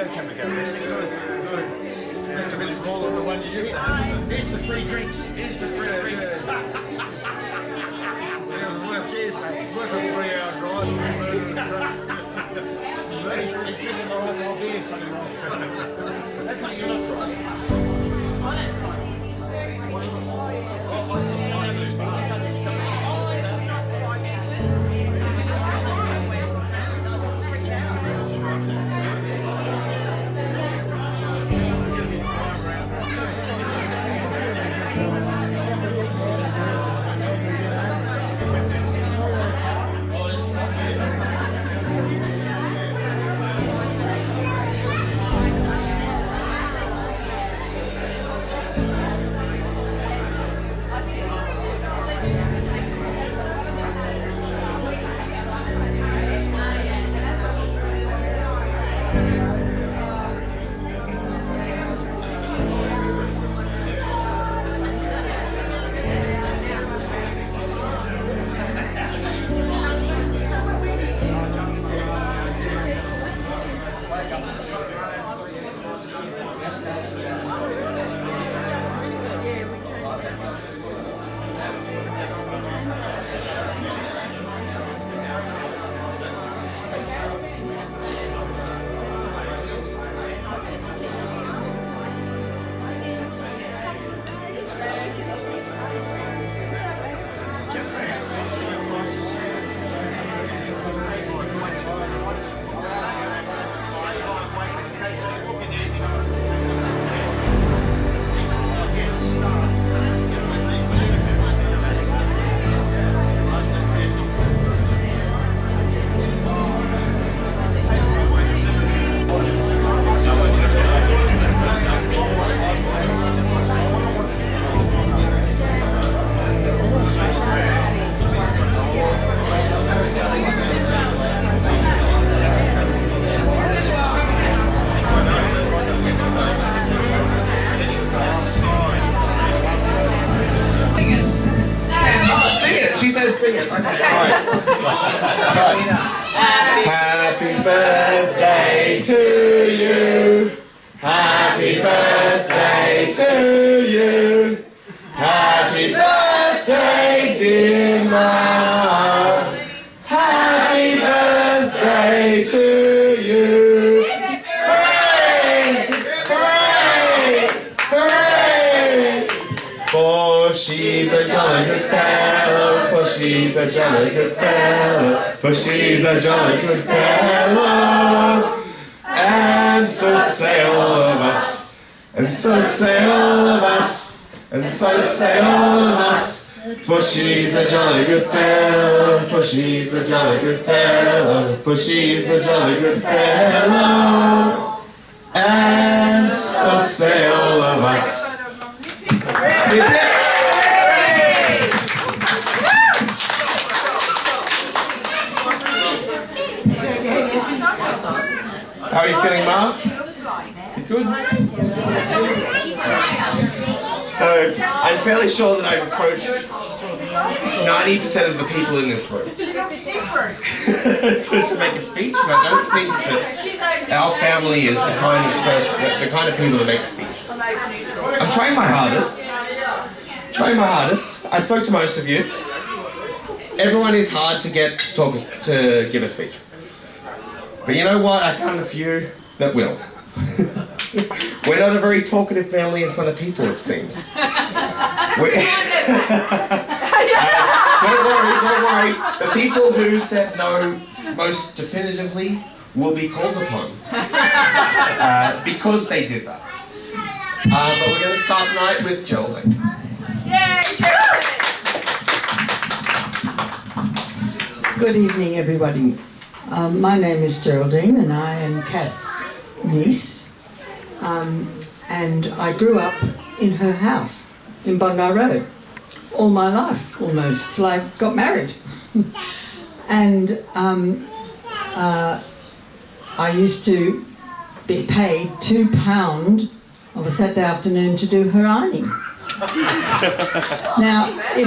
can we go? Good. It's a bit smaller than the one you used to have. Here's the free drinks. Here's the free drinks. Cheers, mate. Worth a 3-hour drive. It's thinking I'll be here something like that's not you're not driving. She said sing it. Okay. All right. Happy birthday to you. Happy birthday to you. Happy birthday, dear Ma. Happy birthday to you. Hooray! Hooray! Hooray! For she's a jolly good fellow, for she's a jolly good fellow, for she's a jolly good fellow. And so say all of us, and so say all of us, and so say all of us. For she's a jolly good fellow, for she's a jolly good fellow, for she's a jolly good fellow. And so say all of us. How are you feeling, Mark? You good? So, I'm fairly sure that I've approached 90% of the people in this room to make a speech, and I don't think that our family is the kind of person, the kind of people that make speeches. I'm trying my hardest. I spoke to most of you. Everyone is hard to get to give a speech. But you know what? I found a few that will. We're not a very talkative family in front of people, it seems. Don't worry. The people who said no most definitively will be called upon. Because they did that. But we're going to start tonight with Geraldine. Yay, Geraldine! Good evening, everybody. My name is Geraldine, and I am Kath's niece. And I grew up in her house in Bondi Road all my life, almost, till I got married. And I used to be paid £2 of a Saturday afternoon to do her ironing. Now, if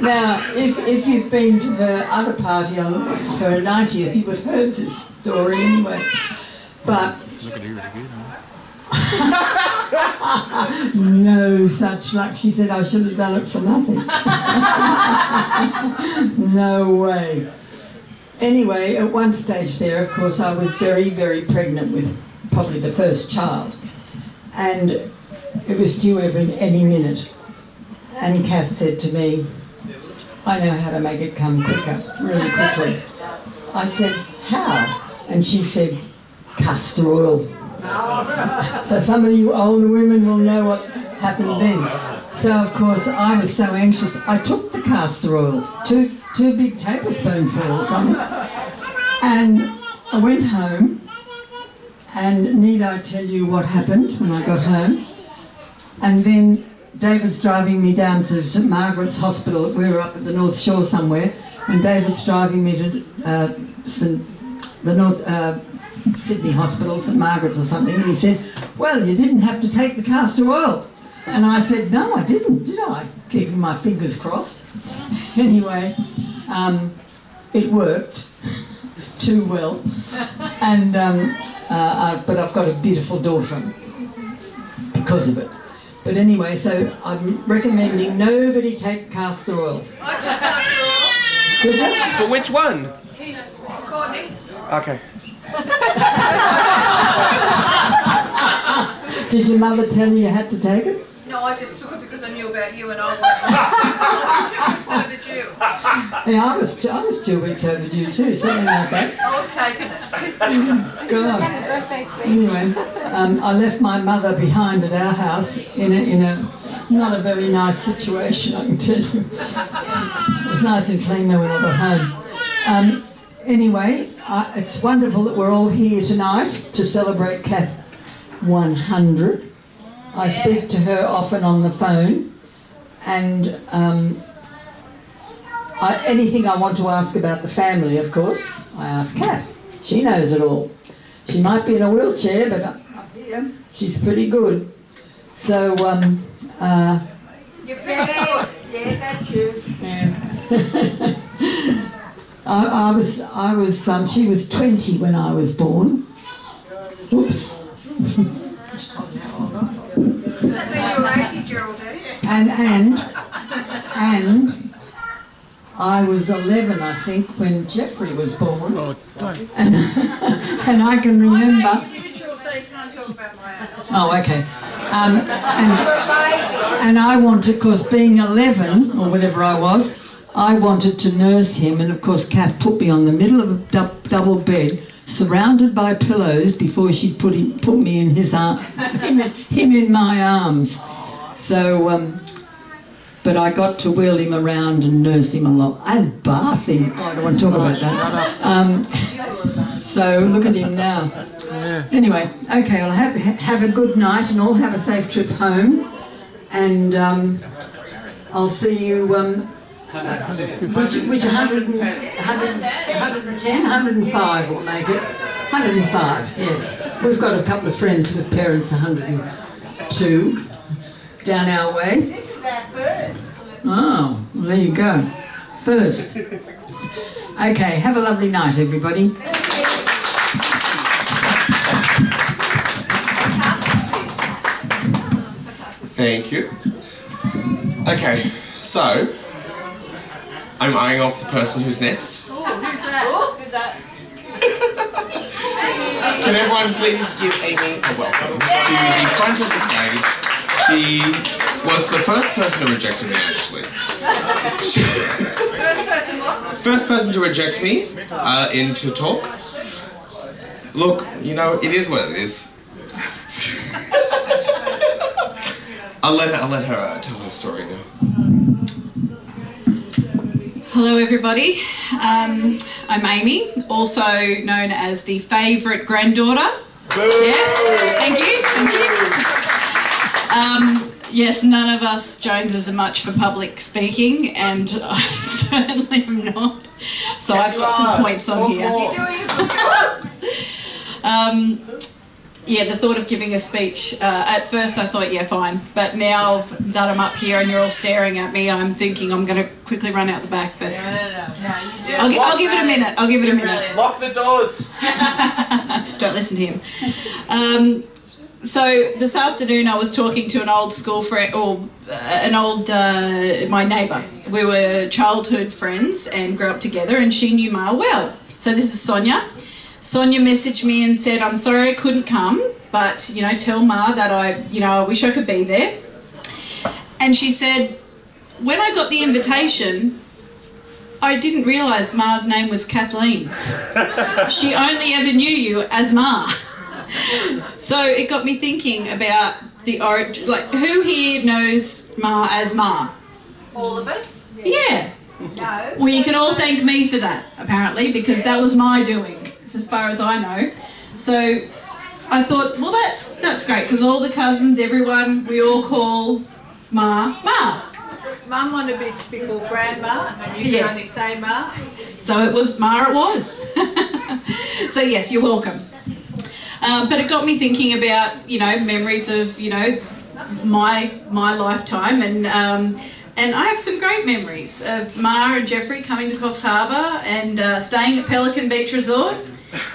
Now, if you've been to the other party for her 90th, you would have heard this story anyway. But no such luck. She said I should have done it for nothing. No way. Anyway, at one stage there, of course, I was very, very pregnant with probably the first child. And it was due any minute. And Kath said to me, I know how to make it come quicker, really quickly. I said, how? And she said, castor oil. So some of you older women will know what happened then. So of course I was so anxious, I took the castor oil, two big tablespoons full or something, and I went home, and need I tell you what happened when I got home? And then David's driving me down to St Margaret's Hospital. We were up at the North Shore somewhere, and David's driving me to Sydney Hospital, St Margaret's or something, and he said, well, you didn't have to take the castor oil. And I said, no, I didn't, did I? Keeping my fingers crossed. Anyway, it worked too well, and but I've got a beautiful daughter because of it. But anyway, so I'm recommending nobody take castor oil. I took castor oil. Did you? But which one? Peanuts. Courtney. Okay. Did your mother tell you had to take it? No, I just took it because I knew about you and I was 2 weeks overdue. Yeah, I was 2 weeks overdue too, something like that. I was taking it. God. Anyway, I left my mother behind at our house in a not a very nice situation, I can tell you. It was nice and clean though when I got home. Anyway, it's wonderful that we're all here tonight to celebrate Kath 100. I speak to her often on the phone, and anything I want to ask about the family, of course, I ask Kath. She knows it all. She might be in a wheelchair, but up here, she's pretty good. So, You're pretty good. Yeah, that's true. yeah. She was 20 when I was born. Oops. Is that when you were 80, Geraldine? And I was 11, I think, when Jeffrey was born. And I can remember. I'm neutral, so you can't talk about my age. Oh, okay. And I wanted, of course, being 11 or whatever I was, I wanted to nurse him, and of course Kath put me on the middle of a double bed, surrounded by pillows before she'd put me in his him in my arms. So, but I got to wheel him around and nurse him a lot, and bath him. Oh, I don't want to talk about that. So look at him now. Anyway, okay, I'll have a good night and all have a safe trip home, and I'll see you. Which 110, 105 will make it. 105, yes. We've got a couple of friends with parents 102 down our way. This is our first. Oh, well, there you go. First. Okay, have a lovely night, everybody. Thank you. Okay, so I'm eyeing off the person who's next. Oh, who's that? Who's that? Can everyone please give Amy a welcome to the front of the stage? She was the first person to reject me, actually. First person what? First person to reject me into talk. Look, you know, it is what it is. I'll let her tell her story now. Hello everybody, I'm Amy, also known as the favourite granddaughter. Yes, thank you. Yes, none of us Joneses are much for public speaking, and I certainly am not. So I've got some points on here. You're doing a good job. yeah, the thought of giving a speech, at first I thought, yeah, fine. But now that I'm up here and you're all staring at me, I'm thinking I'm going to quickly run out the back. But No, you do. I'll give it a minute. I'll give it a minute. Lock the doors. Don't listen to him. So this afternoon I was talking to an old school friend, or my neighbour. We were childhood friends and grew up together, and she knew Ma well. So this is Sonia. Sonia messaged me and said, I'm sorry I couldn't come, but, you know, tell Ma that I wish I could be there. And she said, when I got the invitation, I didn't realise Ma's name was Kathleen. She only ever knew you as Ma. So it got me thinking about the origin, like, who here knows Ma as Ma? All of us? Yeah. No. Well, you can all thank me for that, apparently, because that was my doing, as far as I know. So I thought, well, that's great, because all the cousins, everyone, we all call Ma, Ma. Mum wanted me to be called Grandma, and you can only say Ma. So it was Ma, it was. So yes, you're welcome. But it got me thinking about, you know, memories of, you know, my lifetime, and I have some great memories of Ma and Jeffrey coming to Coffs Harbour and staying at Pelican Beach Resort,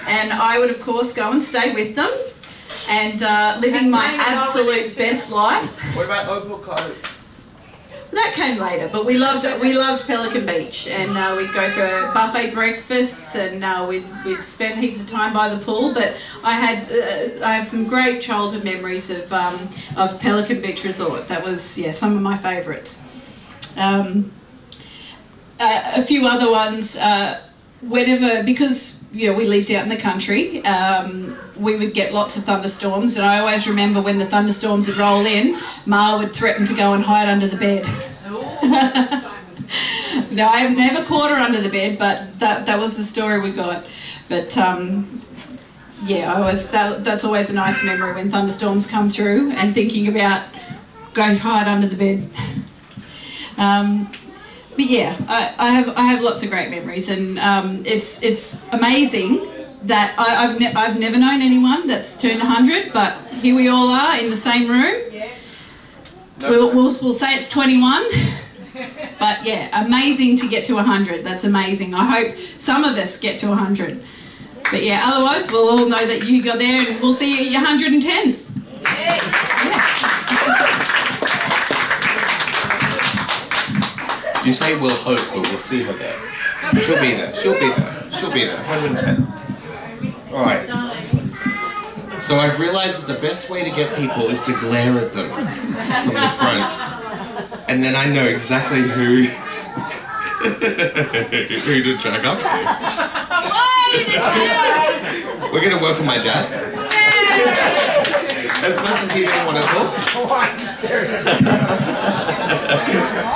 and I would of course go and stay with them and living my absolute best life. What about Opal Cove? That came later, but we loved Pelican Beach, and we'd go for buffet breakfasts, and we'd spend heaps of time by the pool. But I have some great childhood memories of Pelican Beach Resort. That was some of my favourites. A few other ones. Whenever, because we lived out in the country, we would get lots of thunderstorms, and I always remember when the thunderstorms would roll in, Ma would threaten to go and hide under the bed. No, I have never caught her under the bed, but that was the story we got. But that's always a nice memory when thunderstorms come through, and thinking about going hide under the bed. But yeah, I have lots of great memories, and it's amazing that I've never known anyone that's turned 100, but here we all are in the same room. We'll say it's 21, but yeah, amazing to get to 100. That's amazing. I hope some of us get to 100. But yeah, otherwise we'll all know that you got there, and we'll see you at your 110th. You say we'll hope, but we'll see her there. She'll be there. She'll be there. She'll be there. 110. All right. So I've realised that the best way to get people is to glare at them from the front, and then I know exactly who to drag up to. We're going to welcome my dad. As much as he didn't want to talk. Why are you staring at me?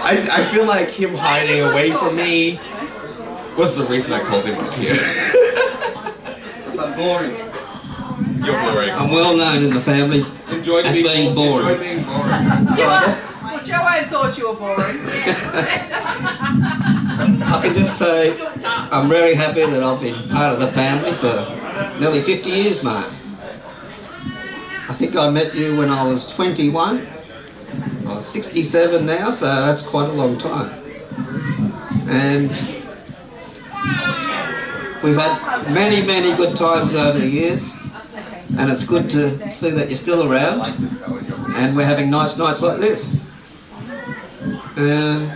I feel like him hiding away from me was the reason I called him up here. I'm boring. You're boring. I'm well known in the family Enjoyed as being boring. Enjoyed being boring. Well, Joanne thought you were boring. I can just say I'm very happy that I've been part of the family for nearly 50 years, mate. I think I met you when I was 21. I was 67 now, so that's quite a long time. And we've had many, many good times over the years, and it's good to see that you're still around, and we're having nice nights like this. And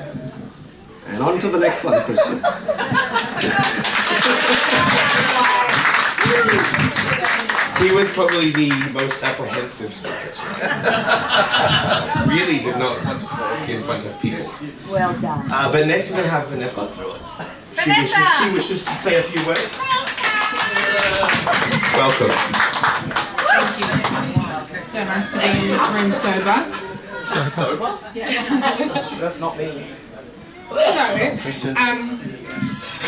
on to the next one, Christian. He was probably the most apprehensive speaker. Really did not want to talk in front of people. Well done. But next we're going to have Vanessa. She wishes to say a few words. Welcome. Thank you. So nice to be in this room sober. Sober? That's not me. So,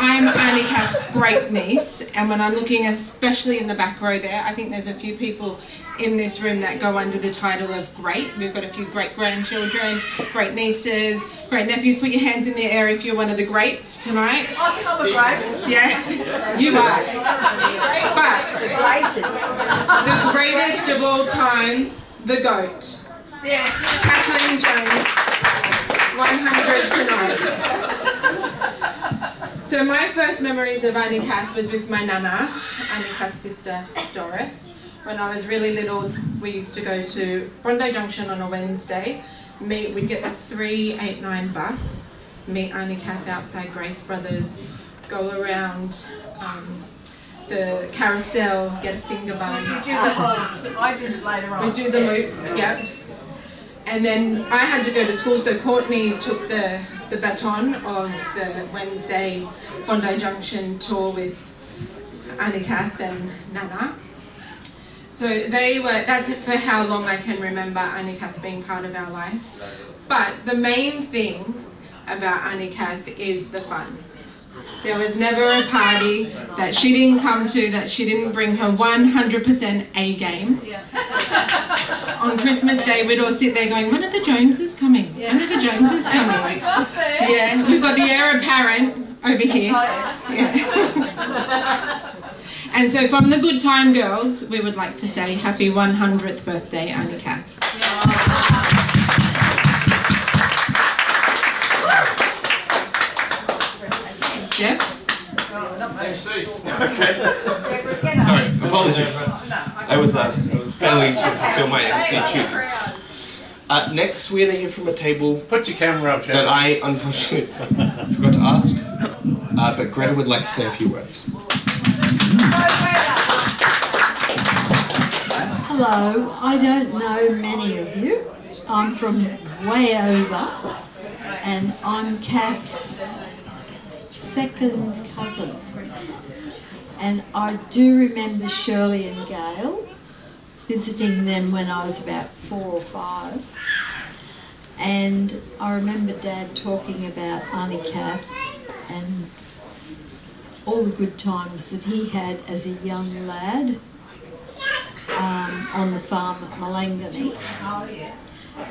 I'm Auntie Kath's great niece, and when I'm looking especially in the back row there, I think there's a few people in this room that go under the title of great. We've got a few great grandchildren, great nieces, great nephews. Put your hands in the air if you're one of the greats tonight. I think I'm a great. Yeah, you are. But the greatest of all time, the GOAT. Yeah. Kathleen Jones, 100 tonight. So my first memories of Auntie Kath was with my nana, Auntie Kath's sister Doris. When I was really little, we used to go to Bondi Junction on a Wednesday. We'd get the 389 bus, meet Auntie Kath outside Grace Brothers, go around the carousel, get a finger bun. You do the whole, I did it later on. We do the loop, yeah. And then I had to go to school, so Courtney took the baton of the Wednesday Bondi Junction tour with Auntie Kath and Nana. So that's for how long I can remember Auntie Kath being part of our life. But the main thing about Auntie Kath is the fun. There was never a party that she didn't come to that she didn't bring her 100% A game. Yeah. On Christmas Day, we'd all sit there going, when are the Joneses coming? Yeah. When are the Joneses We coming? got there. Yeah, we've got the heir apparent over here. Oh, yeah. Yeah. And so from the Good Time Girls, we would like to say happy 100th birthday, Auntie Kath. Jeff? Okay. Sorry, apologies. I was failing to fulfill my MC duties. Next, we're going to hear from a table Put your camera up, that Jeff. I unfortunately forgot to ask, but Greta would like to say a few words. Hello, I don't know many of you. I'm from way over, and I'm Kath's second cousin. And I do remember Shirley and Gail visiting them when I was about 4 or 5. And I remember Dad talking about Auntie Kath and all the good times that he had as a young lad on the farm at Malangani.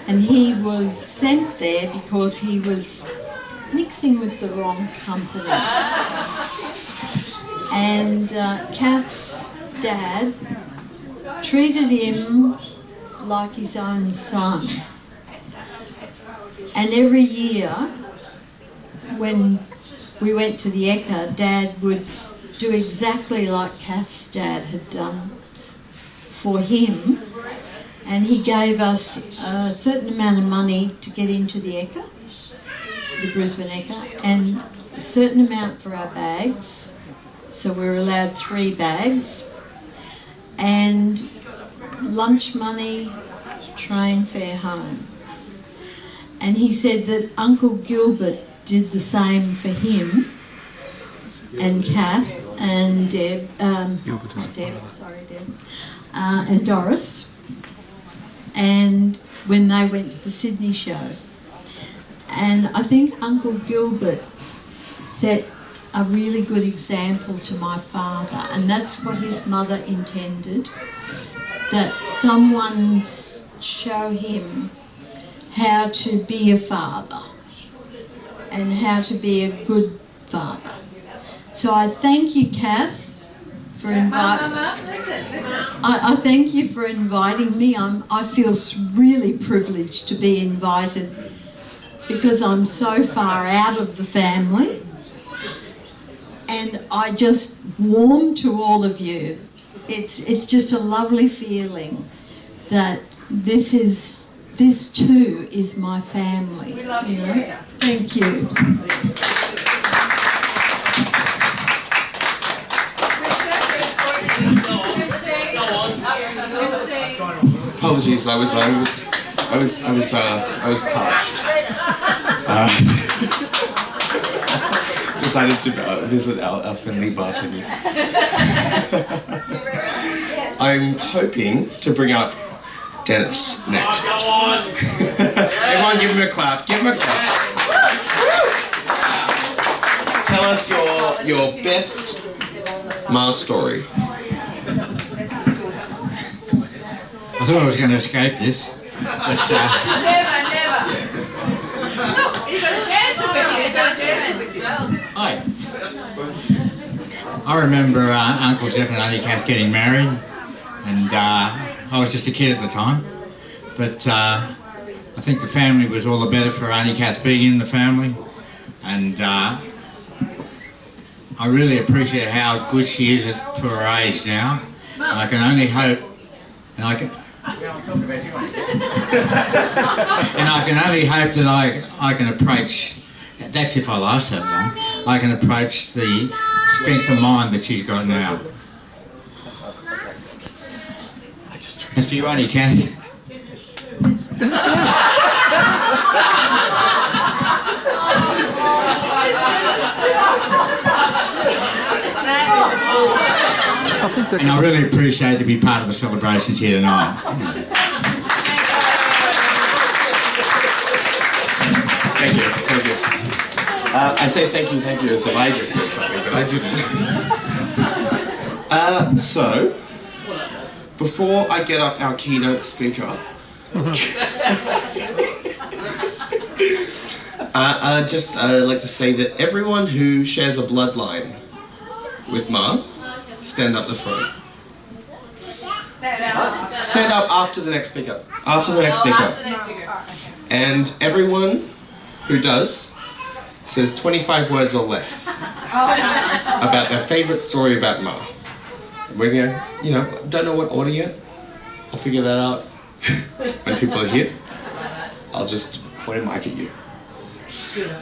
And he was sent there because he was mixing with the wrong company. And Kath's dad treated him like his own son. And every year when we went to the Ekka, Dad would do exactly like Kath's dad had done for him, and he gave us a certain amount of money to get into the Ekka, the Brisbane Ekka, and a certain amount for our bags, so we were allowed 3 bags, and lunch money, train fare home. And he said that Uncle Gilbert did the same for him and Kath and Deb, and Doris, and when they went to the Sydney show. And I think Uncle Gilbert set a really good example to my father, and that's what his mother intended, that someone show him how to be a father and how to be a good father. So I thank you, Kath, for inviting. Listen. I thank you for inviting me. I feel really privileged to be invited because I'm so far out of the family, and I just warm to all of you. It's just a lovely feeling that this too is my family. We love you. Thank you. Apologies, I was parched. Decided to visit our friendly bartenders. I'm hoping to bring up Dennis next. Everyone give him a clap. Give him a clap. tell us your best Ma story. I thought I was going to escape this. But, Never. Look, you've got a dancer with you. I remember Uncle Jeff and Auntie Kath getting married, and I was just a kid at the time. But I think the family was all the better for Auntie Kath being in the family, and I really appreciate how good she is for her age now. And I can only hope, and I can only hope that I can approach. That's if I last that long. I can approach the strength of mind that she's got now. As for you, Auntie Kath. And I really appreciate to be part of the celebrations here tonight. Thank you. I say thank you as if I just said something, but I didn't. So, before I get up our keynote speaker, I'd just like to say that everyone who shares a bloodline with Ma, stand up the front. Stand up after the next speaker. After the next speaker. And everyone who does says 25 words or less about their favourite story about Ma. We're gonna, don't know what order yet. I'll figure that out when people are here. I'll just point a mic at you.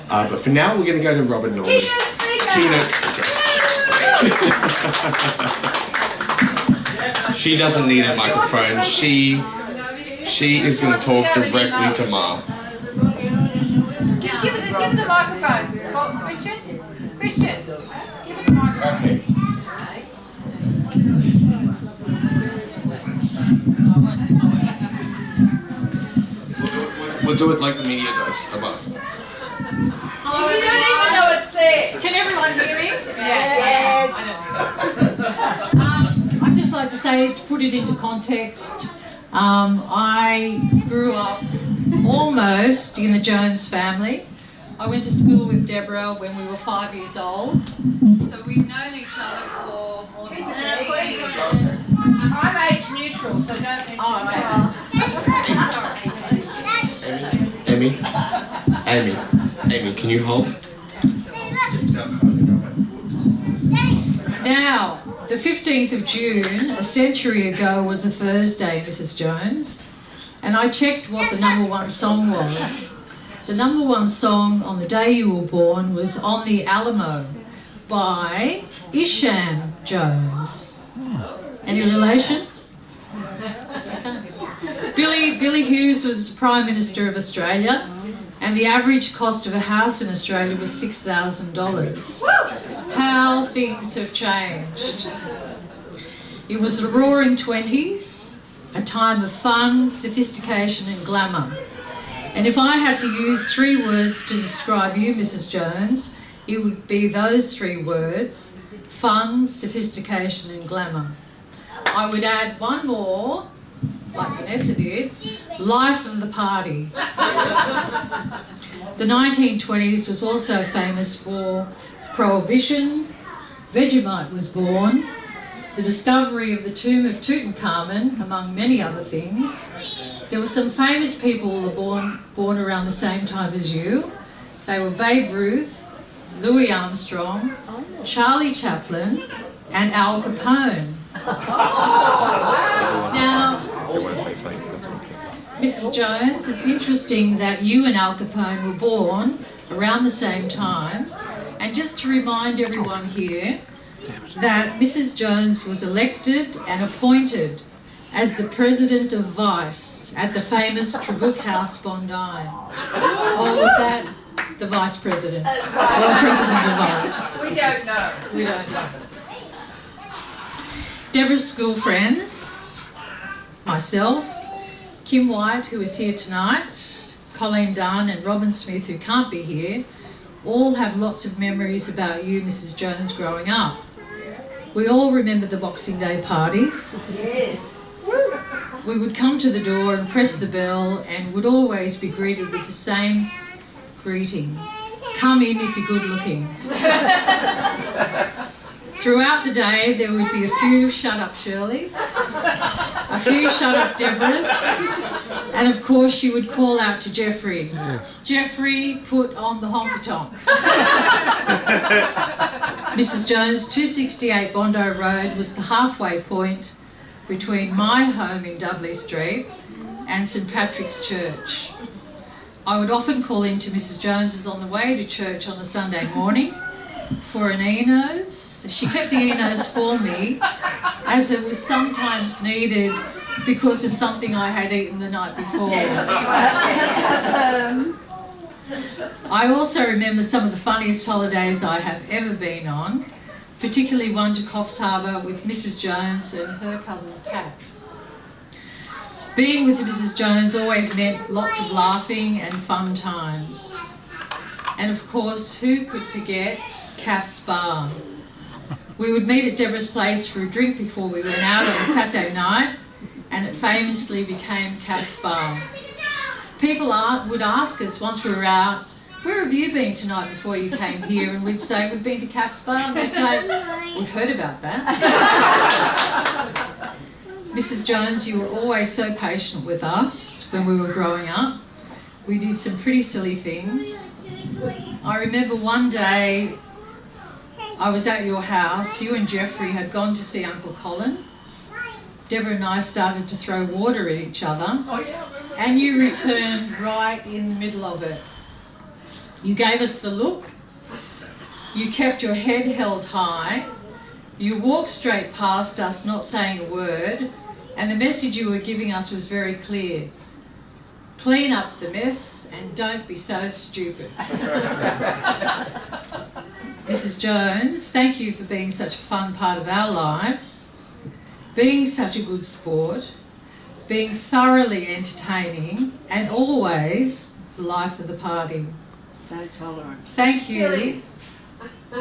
But for now, we're gonna go to Robin Norman. Keynote speaker. She doesn't need a microphone. She is going to talk directly to Ma. Give her the microphone. Christian, give her the microphone. We'll do it like the media does above. You don't even know it's there. Can everyone hear me? Yes. I'd just like to say, to put it into context, I grew up almost in a Jones family. I went to school with Deborah when we were 5 years old. So we've known each other for more than 6 years. I'm age neutral, so don't mention my Amy, can you hold? Now, the 15th of June, a century ago, was a Thursday, Mrs. Jones, and I checked what the #1 song was. The #1 song on the day you were born was On the Alamo by Isham Jones. Any relation? Billy Hughes was Prime Minister of Australia, and the average cost of a house in Australia was $6,000. How things have changed. It was the roaring 20s, a time of fun, sophistication and glamour. And if I had to use 3 words to describe you, Mrs. Jones, it would be those 3 words: fun, sophistication and glamour. I would add one more, like Vanessa did, life of the party. The 1920s was also famous for Prohibition, Vegemite was born, the discovery of the tomb of Tutankhamun, among many other things. There were some famous people born around the same time as you. They were Babe Ruth, Louis Armstrong, Charlie Chaplin, and Al Capone. Now, Mrs. Jones, it's interesting that you and Al Capone were born around the same time. And just to remind everyone here that Mrs. Jones was elected and appointed as the President of Vice at the famous Trabuc House, Bondi. Or was that the Vice President? Or the President of Vice? We don't know. We don't know. Deborah's school friends, myself, Kim White, who is here tonight, Colleen Dunn and Robin Smith, who can't be here, all have lots of memories about you, Mrs. Jones, growing up. We all remember the Boxing Day parties. Yes. We would come to the door and press the bell and would always be greeted with the same greeting. Come in if you're good looking. Throughout the day there would be a few shut-up Shirleys, a few shut-up Deborahs, and of course you would call out to Jeffrey, Jeffrey, put on the honky-tonk. Mrs. Jones, 268 Bondi Road was the halfway point between my home in Dudley Street and St Patrick's Church. I would often call into Mrs. Jones's on the way to church on a Sunday morning for an Enos. She kept the Enos for me, as it was sometimes needed because of something I had eaten the night before. I also remember some of the funniest holidays I have ever been on, particularly one to Coffs Harbour with Mrs. Jones and her cousin Pat. Being with Mrs. Jones always meant lots of laughing and fun times. And of course, who could forget Kath's bar? We would meet at Deborah's place for a drink before we went out on a Saturday night, and it famously became Kath's bar. People would ask us once we were out, where have you been tonight before you came here? And we'd say, we've been to Kath's bar. And they'd say, we've heard about that. Mrs. Jones, you were always so patient with us when we were growing up. We did some pretty silly things. I remember one day I was at your house. You and Jeffrey had gone to see Uncle Colin. Deborah and I started to throw water at each other. And you returned right in the middle of it. You gave us the look. You kept your head held high. You walked straight past us, not saying a word. And the message you were giving us was very clear. Clean up the mess and don't be so stupid. Mrs. Jones, thank you for being such a fun part of our lives, being such a good sport, being thoroughly entertaining, and always the life of the party. So tolerant. Thank you.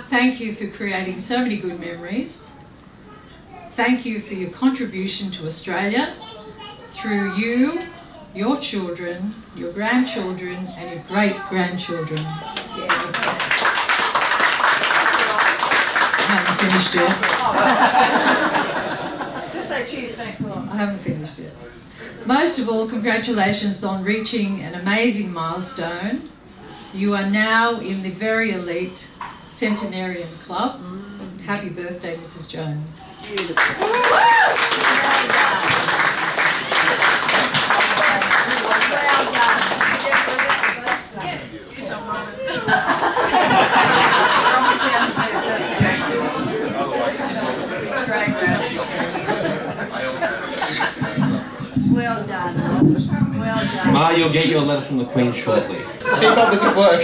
Thank you for creating so many good memories. Thank you for your contribution to Australia through you, your children, your grandchildren, and your great-grandchildren. I haven't finished yet. Just say cheers, thanks a lot. I haven't finished yet. Most of all, congratulations on reaching an amazing milestone. You are now in the very elite Centenarian Club. Happy birthday, Mrs. Jones. Beautiful. Yes, you're so right. Well done. Well done. Ma, you'll get your letter from the Queen shortly. Keep up the good work.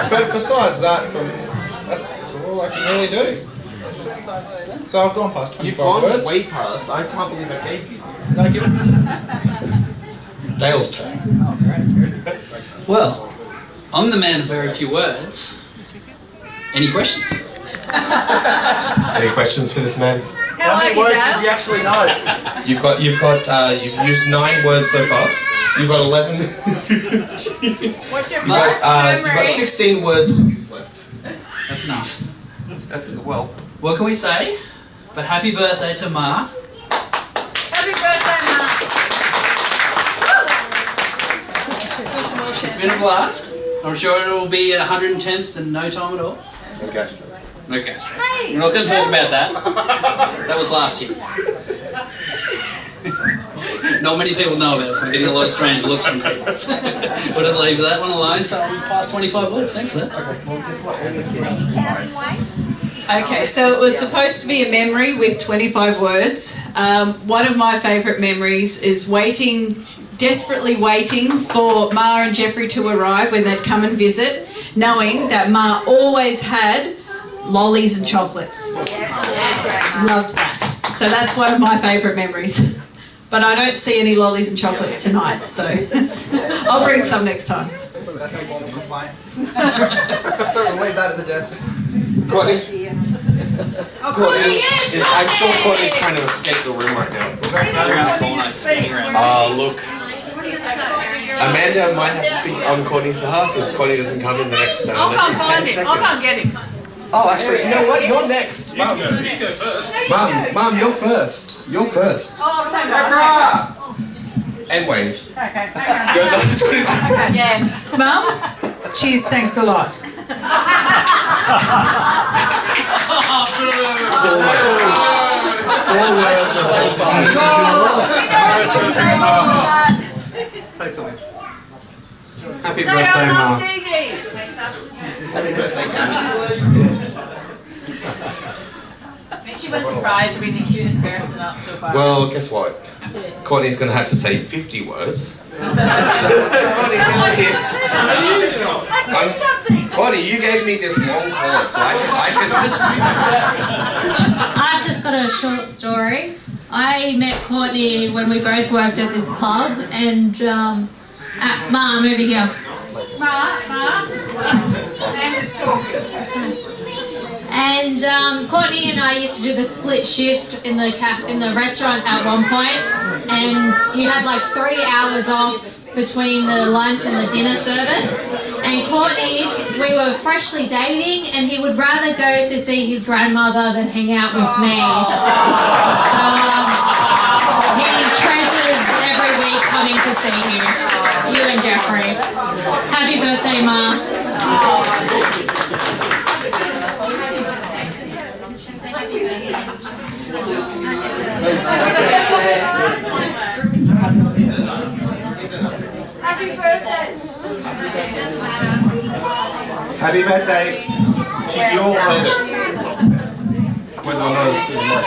But besides that, that's all I can really do. So I've gone past 25 words. Way past. I can't believe I gave you this. Did I give it? It's Dale's turn. Well, I'm the man of very few words. Any questions? Any questions for this man? How many words does he actually know? You've used 9 words so far. You've got 11. What's your You've got 16 words to use left. That's enough. That's, well. What can we say? But happy birthday to Ma. Happy birthday, Mark. It's been a blast. I'm sure it will be 110th in no time at all. No gastro. No gastro. We're not going to talk about that. That was last year. Not many people know about it, so I'm getting a lot of strange looks from people. We'll just leave that one alone, so I'm past 25 words. Thanks for that. Okay, so it was supposed to be a memory with 25 words. One of my favourite memories is desperately waiting for Ma and Jeffrey to arrive when they'd come and visit, knowing that Ma always had lollies and chocolates. Loved that. So that's one of my favourite memories. But I don't see any lollies and chocolates tonight, so I'll bring some next time. Way back at the desk. Courtney? Oh, Courtney, yes! I'm sure Courtney's trying to escape the room right now. Look. Amanda might have to speak on Courtney's behalf if Courtney doesn't come in the next I'll less come than 10 find him. seconds. I'll come get him. Oh, actually, you know what? You're next. Mum, you're first. You're first. Oh, I'll take my And wave. Okay, hang Good on. night. Yeah. Mum, cheers, thanks a lot. 4 words. 4 words. Say something. Happy Say birthday, I love Mum. Diggies. She wasn't surprised with the cutest person up so far. Well, guess what? Courtney's going to have to say 50 words. I said something. Courtney, you gave me this long cord, so I can I've just got a short story. I met Courtney when we both worked at this club, and Mum, over here. Ma. Amanda's talking. And Courtney and I used to do the split shift in the restaurant at one point, and you had like 3 hours off between the lunch and the dinner service. And Courtney, we were freshly dating, and he would rather go to see his grandmother than hang out with me. So he treasures every week coming to see you and Jeffrey. Happy birthday, Mom. Happy birthday. Happy birthday. You all heard it. Whether or not it's still not.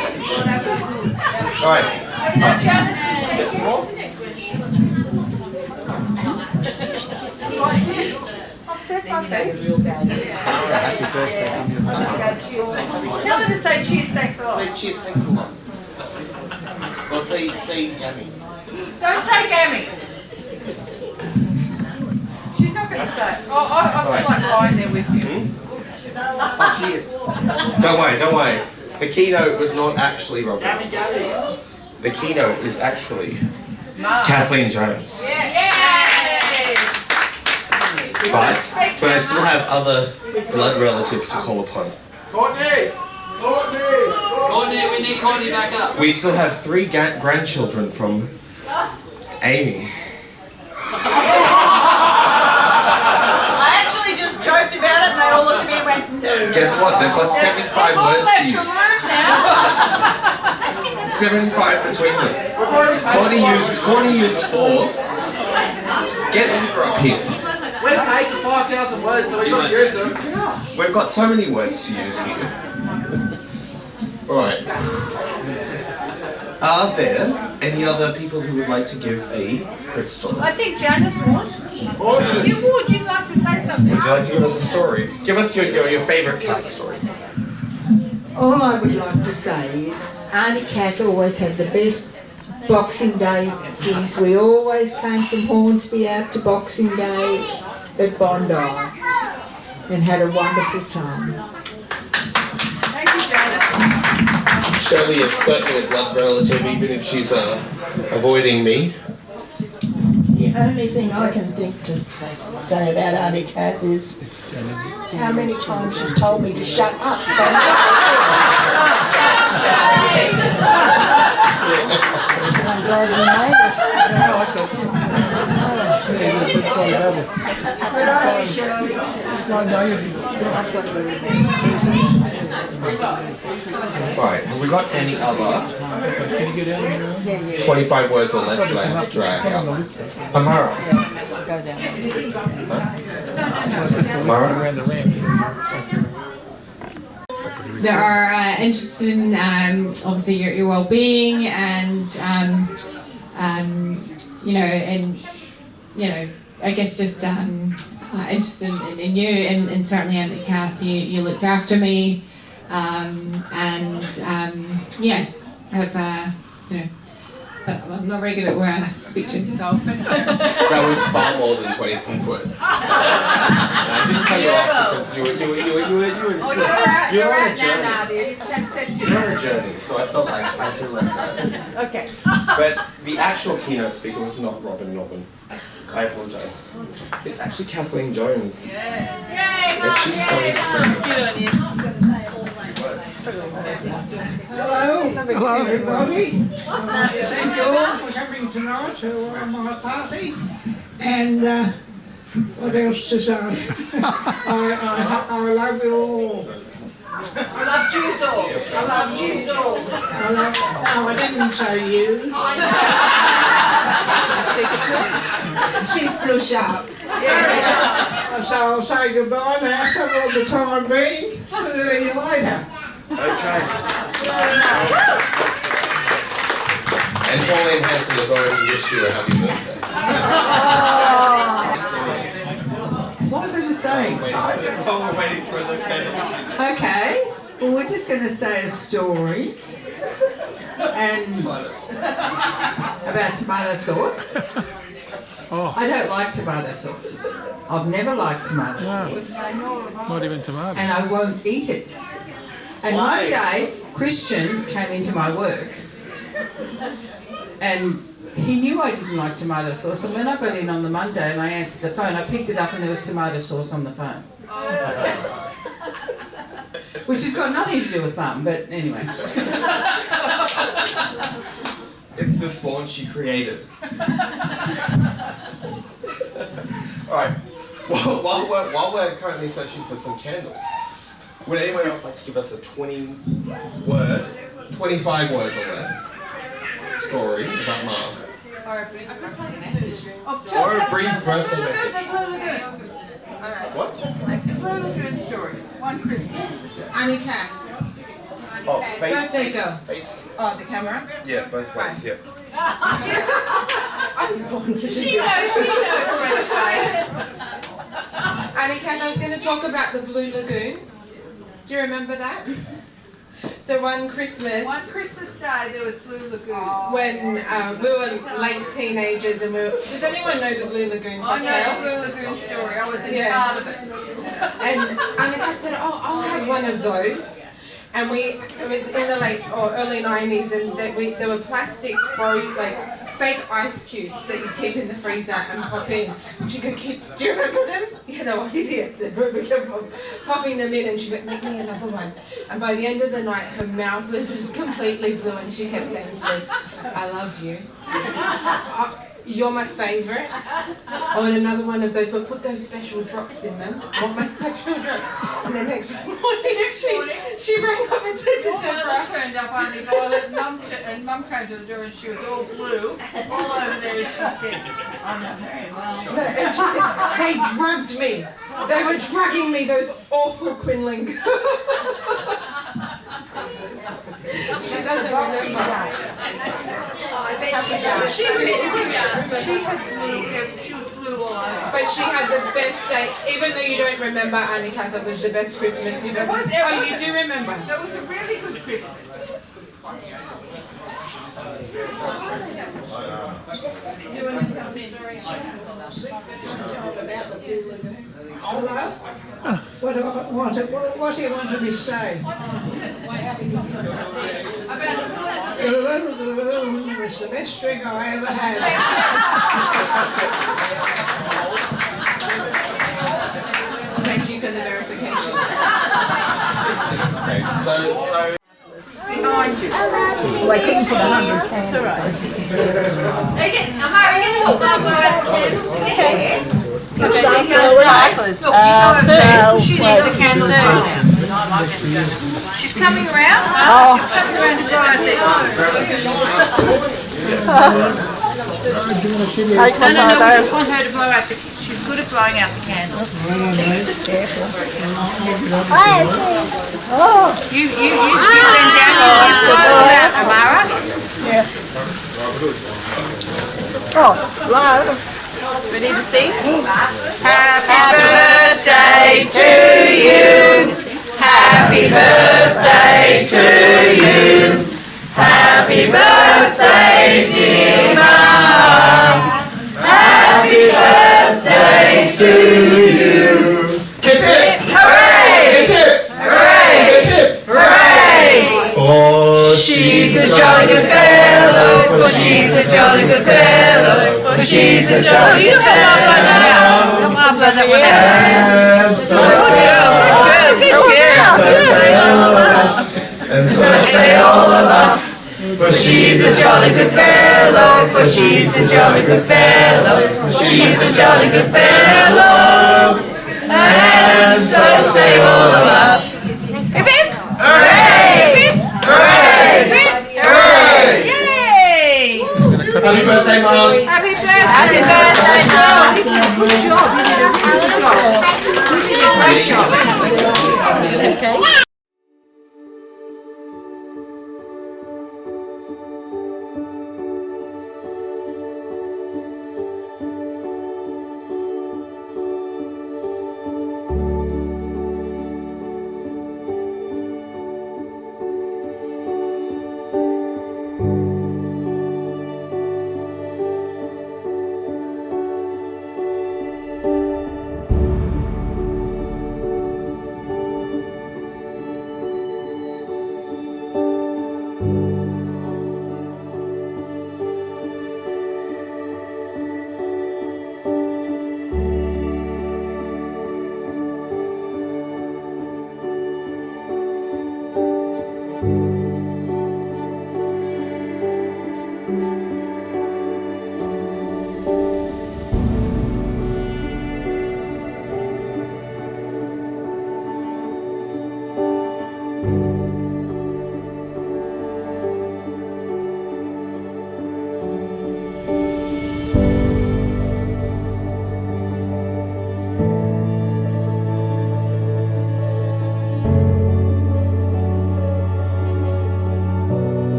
Alright. Now, Janice is Get some more? I've set my face. Happy birthday. Tell her to say cheers, thanks a lot. Say cheers, thanks a lot. Or say Gammy. Don't say Gammy. She's not going to say. I feel like lying there with you. Oh, cheers. Don't worry. The keynote was not actually Robert. The keynote is actually Kathleen Jones. Yay! But I still have other blood relatives to call upon. Courtney, We need Courtney back up. We still have 3 grandchildren from Amy. I actually just joked about it and they all looked at me and went, no. Guess what? They've got 75 words to use. 75 between them. Courtney used 4. Get Eva up here. we're paid for 5,000 words, so we've got to use them. We've got so many words to use here. Alright. Are there any other people who would like to give a quick story? I think Janice would. You would. You'd like to say something. Would you like to give us a story? Give us your favourite cat story. All I would like to say is Auntie Kath always had the best Boxing Day things. We always came from Hornsby out to Boxing Day at Bondi and had a wonderful time. Thank you, Janice. Shirley is certainly a blood relative, even if she's avoiding me. The only thing I can think to say about Auntie Kath is how many times she's told me to shut up. So Right, have we got any other 25 words or less that I have to drag out? Amara. Amara? That are interested in obviously your well-being and I guess just interested in you and certainly Auntie Kath, you looked after me have but I'm not very good at where I speeches, so. That was far more than 25 words. And I didn't cut you off because you were on a journey. You're on a journey, so I felt like I had to let go. Okay. But the actual keynote speaker was not Robin Nobbin. I apologise. It's actually Kathleen Jones. And she's going to sing. Hello everybody. Thank you all for coming tonight to my party. And what else to say? I love you all. I love Jews all. I love Jews all. No, I didn't say you. She's still sharp. So I'll say goodbye now for the time being. See you later. Okay. And Pauline Hanson has already wished you a happy birthday. What was I just saying? We're waiting for the candles. Okay, well we're just going to say a story and about tomato sauce. I don't like tomato sauce. I've never liked tomato sauce. Not even tomato. And I won't eat it. And one day, Christian came into my work and he knew I didn't like tomato sauce, and when I got in on the Monday and I answered the phone, I picked it up and there was tomato sauce on the phone. Which has got nothing to do with Mum, but anyway. It's the spawn she created. Alright, while we're currently searching for some candles, would anyone else like to give us a 25 words or less story about Mom? Or a brief birthday message. Or a brief birthday message. Alright. What? The Blue Lagoon story. One Christmas. Annika. Oh, Birthday girl. Face. Oh, the camera? Yeah, both ways, yeah. I was born to She knows which way. Annika, I was going to talk about the Blue Lagoon. Do you remember that? So one Christmas Day there was Blue Lagoon. when we were late teenagers and does anyone know the Blue Lagoon I cocktail? know the Blue Lagoon story. I was in part of it. And Annika said, "Oh, I'll have one of those." And it was in the early 90s, and there were plastic fake ice cubes that you keep in the freezer and pop in. She could keep. Do you remember them? Yeah, they were idiots. We kept popping them in, and she went, "Make me another one." And by the end of the night, her mouth was just completely blue, and she kept saying to us, "I love you. You're my favourite." I want another one of those, but put those special drops in them. I want my special drops. And the next morning, she rang up and said to Deborah. Mother turned up on the toilet, and Mum came to the door and she was all blue. All over there, she said, "I know very well." No, and she said, "They drugged me. They were drugging me, those awful Quinlan girls." She doesn't remember. I bet she does. She was blue all over. But she had the best day, even though you don't remember, Annika, that was the best Christmas you've ever. Oh, you do remember? That was a really good Christmas. You want to tell me very What do you want me to say? It's the best drink I ever had. Thank you for the verification. Okay, so Behind you. Well, I couldn't put 100 candles. It's all right. Am I going to put candles in here? Okay, these are sparklers. She needs the candles right now. She's coming around? Oh. She's coming around to blow out the No, we just want her to blow out the she's good at blowing out the candles. Careful. You bend down and you blow them out, Amara. Yeah. Oh, loud. Ready to sing? Happy birthday to you. Happy birthday to you. Happy birthday dear Mum. Happy birthday to you. Hip hip. Hooray! Hip hip. Hooray! Hip hip. Hooray! For she's a jolly good fellow. For she's a jolly good fellow. For she's a jolly good fellow. Come on, blood that one out. And so say all of us. So say all of us. And so say all of us. For she's a jolly good fellow. For she's a jolly good fellow. For she's a jolly good fellow. And so say all of us.